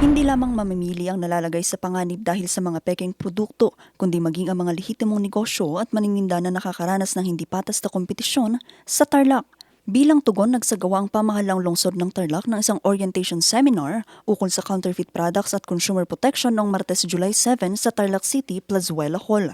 Hindi lamang mamimili ang nalalagay sa panganib dahil sa mga pekeng produkto, kundi maging ang mga lehitimong negosyo at manininda na nakakaranas ng hindi patas na kompetisyon sa Tarlac. Bilang tugon, nagsagawa ang pamahalang lungsod ng Tarlac ng isang orientation seminar ukol sa counterfeit products at consumer protection noong Martes, July 7 sa Tarlac City, Plazuela Hall.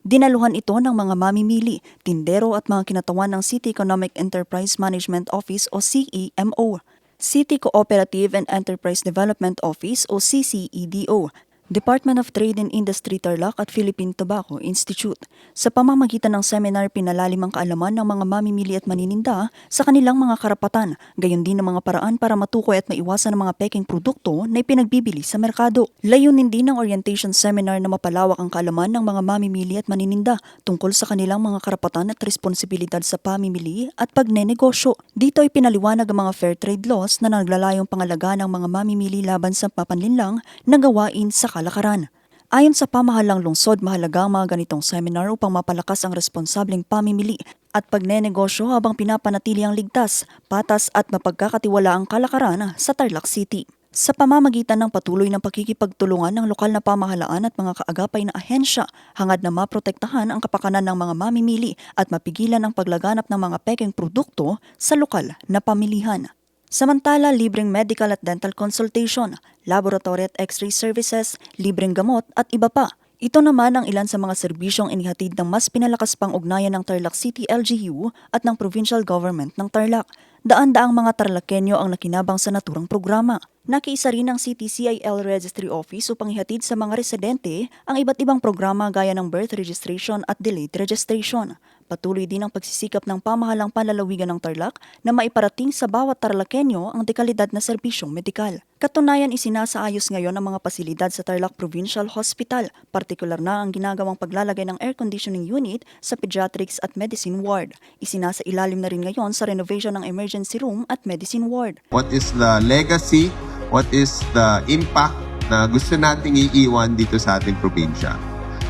Dinaluhan ito ng mga mamimili, tindero at mga kinatawan ng City Economic Enterprise Management Office o CEMO, City Cooperative and Enterprise Development Office o CCEDO, Department of Trade and Industry Tarlac at Philippine Tobacco Institute. Sa pamamagitan ng seminar, pinalalim ang kaalaman ng mga mamimili at manininda sa kanilang mga karapatan, gayon din ang mga paraan para matukoy at maiwasan ang mga peking produkto na ipinagbibili sa merkado. Layunin din ng orientation seminar na mapalawak ang kaalaman ng mga mamimili at manininda tungkol sa kanilang mga karapatan at responsibilidad sa pamimili at pagnenegosyo. Dito ay pinaliwanag ang mga fair trade laws na naglalayong pangalagaan ng mga mamimili laban sa papanlinlang na gawain sa kalakaran. Ayon sa pamahalang lungsod, mahalaga ang mga ganitong seminar upang mapalakas ang responsableng pamimili at pagnenegosyo habang pinapanatili ang ligtas, patas at mapagkakatiwalaang kalakaran sa Tarlac City. Sa pamamagitan ng patuloy ng pakikipagtulungan ng lokal na pamahalaan at mga kaagapay na ahensya, hangad na maprotektahan ang kapakanan ng mga mamimili at mapigilan ang paglaganap ng mga pekeng produkto sa lokal na pamilihan. Samantala, libreng medical at dental consultation, laboratory at x-ray services, libreng gamot at iba pa. Ito naman ang ilan sa mga serbisyong inihatid ng mas pinalakas pang ugnayan ng Tarlac City LGU at ng provincial government ng Tarlac. Daan-daang mga Tarlacenyo ang nakinabang sa naturang programa. Nakiisa rin ang CTCIL Registry Office upang ihatid sa mga residente ang iba't ibang programa gaya ng birth registration at delayed registration. Patuloy din ang pagsisikap ng pamahalang panlalawigan ng Tarlac na maiparating sa bawat Tarlacenyo ang dekalidad na serbisyong medikal. Katunayan, isinasaayos ngayon ang mga pasilidad sa Tarlac Provincial Hospital, partikular na ang ginagawang paglalagay ng air conditioning unit sa pediatrics at medicine ward. Isinasailalim na rin ngayon sa renovation ng emergency room at medicine ward. What is the legacy? What is the impact na gusto nating iiwan dito sa ating probinsya?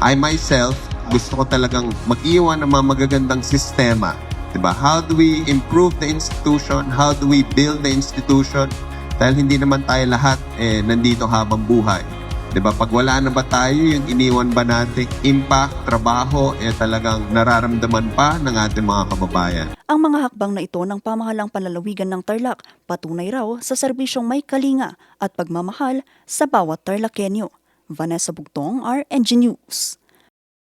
I myself, gusto ko talagang mag-iwan ng mga magagandang sistema. Diba? How do we improve the institution? How do we build the institution? Dahil hindi naman tayo lahat nandito habang buhay. Diba? Pag wala na ba tayo, yung iniwan ba nating impact, trabaho, talagang nararamdaman pa ng ating mga kababayan. Ang mga hakbang na ito ng pamahalang panlalawigan ng Tarlac, patunay raw sa serbisyong may kalinga at pagmamahal sa bawat Tarlacenyo. Vanessa Bugtong, RNG News.